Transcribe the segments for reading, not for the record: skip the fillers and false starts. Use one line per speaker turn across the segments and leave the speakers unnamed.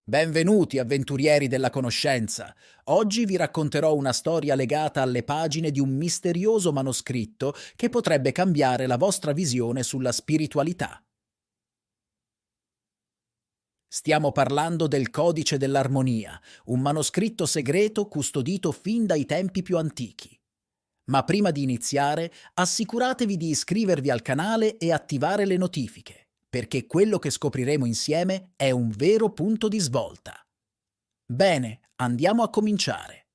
Benvenuti, avventurieri della conoscenza. Oggi vi racconterò una storia legata alle pagine di un misterioso manoscritto che potrebbe cambiare la vostra visione sulla spiritualità. Stiamo parlando del Codice dell'Armonia, un manoscritto segreto custodito fin dai tempi più antichi. Ma prima di iniziare, assicuratevi di iscrivervi al canale e attivare le notifiche, perché quello che scopriremo insieme è un vero punto di svolta. Bene, andiamo a cominciare.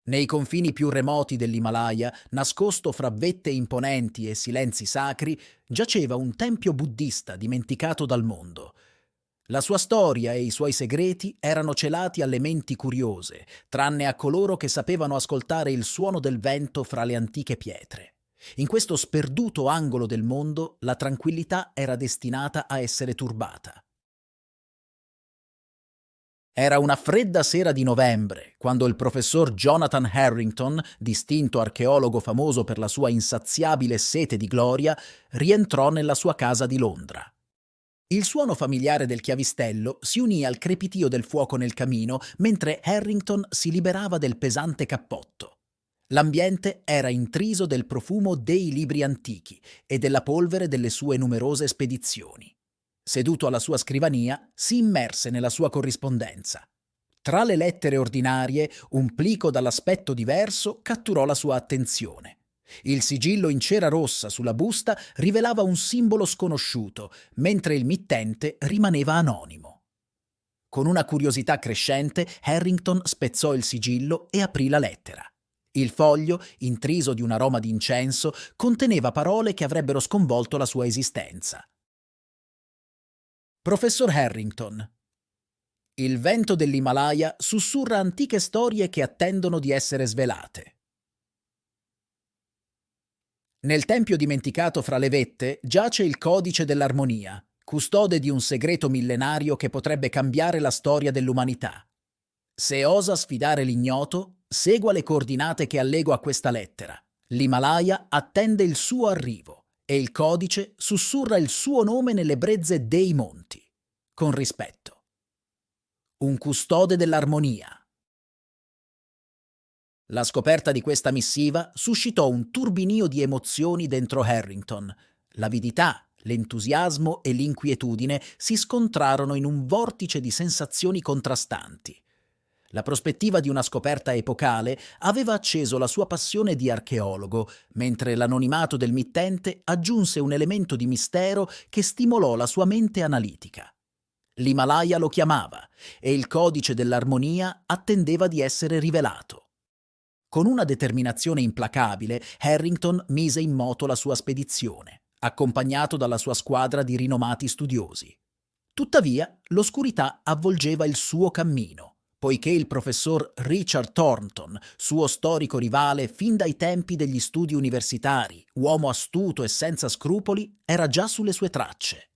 Nei confini più remoti dell'Himalaya, nascosto fra vette imponenti e silenzi sacri, giaceva un tempio buddista dimenticato dal mondo. La sua storia e i suoi segreti erano celati alle menti curiose, tranne a coloro che sapevano ascoltare il suono del vento fra le antiche pietre. In questo sperduto angolo del mondo, la tranquillità era destinata a essere turbata. Era una fredda sera di novembre, quando il professor Jonathan Harrington, distinto archeologo famoso per la sua insaziabile sete di gloria, rientrò nella sua casa di Londra. Il suono familiare del chiavistello si unì al crepitio del fuoco nel camino mentre Harrington si liberava del pesante cappotto. L'ambiente era intriso del profumo dei libri antichi e della polvere delle sue numerose spedizioni. Seduto alla sua scrivania, si immerse nella sua corrispondenza. Tra le lettere ordinarie, un plico dall'aspetto diverso catturò la sua attenzione. Il sigillo in cera rossa sulla busta rivelava un simbolo sconosciuto, mentre il mittente rimaneva anonimo. Con una curiosità crescente, Harrington spezzò il sigillo e aprì la lettera. Il foglio, intriso di un aroma di incenso, conteneva parole che avrebbero sconvolto la sua esistenza. Professor Harrington. Il vento dell'Himalaya sussurra antiche storie che attendono di essere svelate. Nel tempio dimenticato fra le vette giace il Codice dell'Armonia, custode di un segreto millenario che potrebbe cambiare la storia dell'umanità. Se osa sfidare l'ignoto, segua le coordinate che allego a questa lettera. L'Himalaya attende il suo arrivo e il codice sussurra il suo nome nelle brezze dei monti. Con rispetto. Un custode dell'armonia. La scoperta di questa missiva suscitò un turbinio di emozioni dentro Harrington. L'avidità, l'entusiasmo e l'inquietudine si scontrarono in un vortice di sensazioni contrastanti. La prospettiva di una scoperta epocale aveva acceso la sua passione di archeologo, mentre l'anonimato del mittente aggiunse un elemento di mistero che stimolò la sua mente analitica. L'Himalaya lo chiamava e il codice dell'armonia attendeva di essere rivelato. Con una determinazione implacabile, Harrington mise in moto la sua spedizione, accompagnato dalla sua squadra di rinomati studiosi. Tuttavia, l'oscurità avvolgeva il suo cammino, poiché il professor Richard Thornton, suo storico rivale fin dai tempi degli studi universitari, uomo astuto e senza scrupoli, era già sulle sue tracce.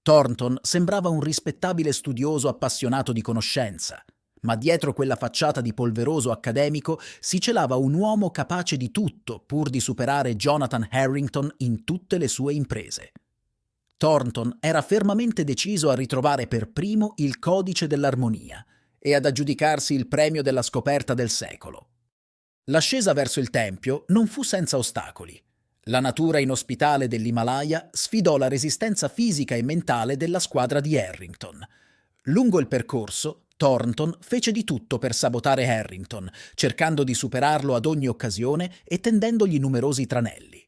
Thornton sembrava un rispettabile studioso appassionato di conoscenza, ma dietro quella facciata di polveroso accademico si celava un uomo capace di tutto pur di superare Jonathan Harrington in tutte le sue imprese. Thornton era fermamente deciso a ritrovare per primo il codice dell'armonia e ad aggiudicarsi il premio della scoperta del secolo. L'ascesa verso il tempio non fu senza ostacoli. La natura inospitale dell'Himalaya sfidò la resistenza fisica e mentale della squadra di Harrington. Lungo il percorso, Thornton fece di tutto per sabotare Harrington, cercando di superarlo ad ogni occasione e tendendogli numerosi tranelli.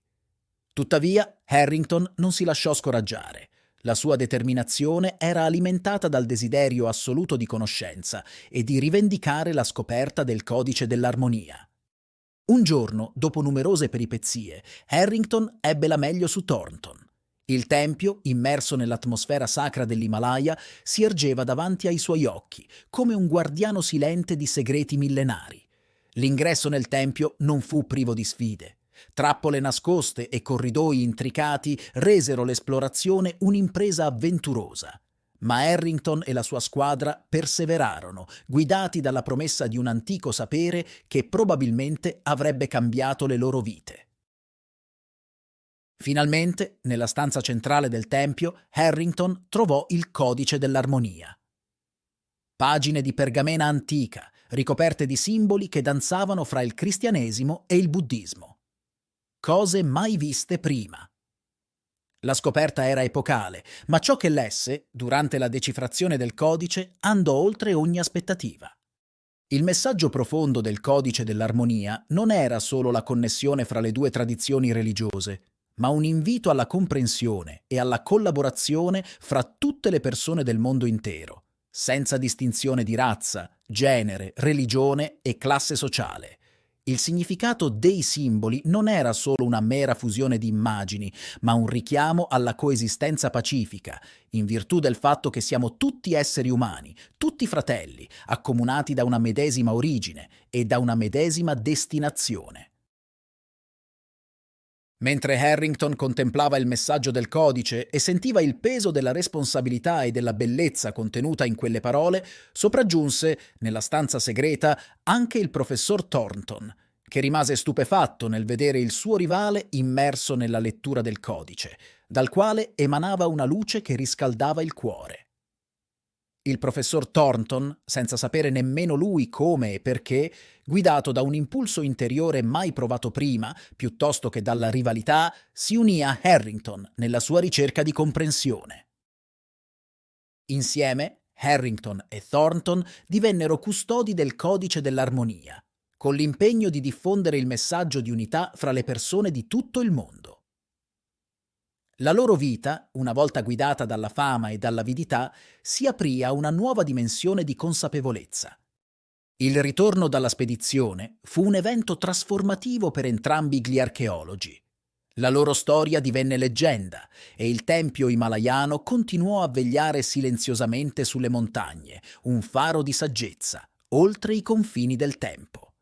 Tuttavia, Harrington non si lasciò scoraggiare. La sua determinazione era alimentata dal desiderio assoluto di conoscenza e di rivendicare la scoperta del codice dell'armonia. Un giorno, dopo numerose peripezie, Harrington ebbe la meglio su Thornton. Il tempio, immerso nell'atmosfera sacra dell'Himalaya, si ergeva davanti ai suoi occhi, come un guardiano silente di segreti millenari. L'ingresso nel tempio non fu privo di sfide. Trappole nascoste e corridoi intricati resero l'esplorazione un'impresa avventurosa. Ma Harrington e la sua squadra perseverarono, guidati dalla promessa di un antico sapere che probabilmente avrebbe cambiato le loro vite. Finalmente, nella stanza centrale del tempio, Harrington trovò il codice dell'armonia. Pagine di pergamena antica, ricoperte di simboli che danzavano fra il cristianesimo e il buddismo. Cose mai viste prima. La scoperta era epocale, ma ciò che lesse, durante la decifrazione del codice, andò oltre ogni aspettativa. Il messaggio profondo del codice dell'armonia non era solo la connessione fra le due tradizioni religiose, ma un invito alla comprensione e alla collaborazione fra tutte le persone del mondo intero, senza distinzione di razza, genere, religione e classe sociale. Il significato dei simboli non era solo una mera fusione di immagini, ma un richiamo alla coesistenza pacifica, in virtù del fatto che siamo tutti esseri umani, tutti fratelli, accomunati da una medesima origine e da una medesima destinazione. Mentre Harrington contemplava il messaggio del codice e sentiva il peso della responsabilità e della bellezza contenuta in quelle parole, sopraggiunse, nella stanza segreta, anche il professor Thornton, che rimase stupefatto nel vedere il suo rivale immerso nella lettura del codice, dal quale emanava una luce che riscaldava il cuore. Il professor Thornton, senza sapere nemmeno lui come e perché, guidato da un impulso interiore mai provato prima, piuttosto che dalla rivalità, si unì a Harrington nella sua ricerca di comprensione. Insieme, Harrington e Thornton divennero custodi del codice dell'armonia, con l'impegno di diffondere il messaggio di unità fra le persone di tutto il mondo. La loro vita, una volta guidata dalla fama e dall'avidità, si aprì a una nuova dimensione di consapevolezza. Il ritorno dalla spedizione fu un evento trasformativo per entrambi gli archeologi. La loro storia divenne leggenda e il tempio himalayano continuò a vegliare silenziosamente sulle montagne, un faro di saggezza, oltre i confini del tempo.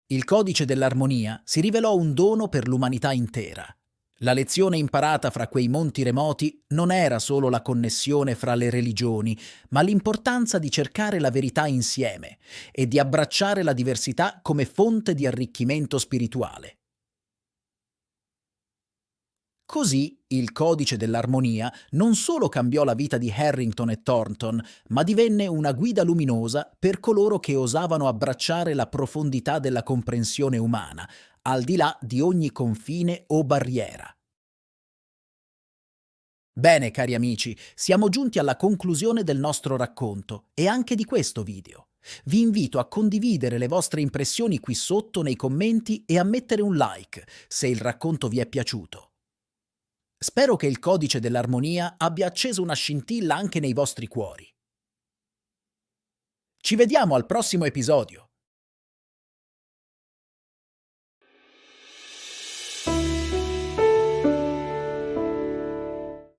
Il codice dell'armonia si rivelò un dono per l'umanità intera. La lezione imparata fra quei monti remoti non era solo la connessione fra le religioni, ma l'importanza di cercare la verità insieme e di abbracciare la diversità come fonte di arricchimento spirituale. Così il codice dell'armonia non solo cambiò la vita di Harrington e Thornton, ma divenne una guida luminosa per coloro che osavano abbracciare la profondità della comprensione umana, al di là di ogni confine o barriera. Bene, cari amici, siamo giunti alla conclusione del nostro racconto e anche di questo video. Vi invito a condividere le vostre impressioni qui sotto nei commenti e a mettere un like se il racconto vi è piaciuto. Spero che il codice dell'armonia abbia acceso una scintilla anche nei vostri cuori. Ci vediamo al prossimo episodio.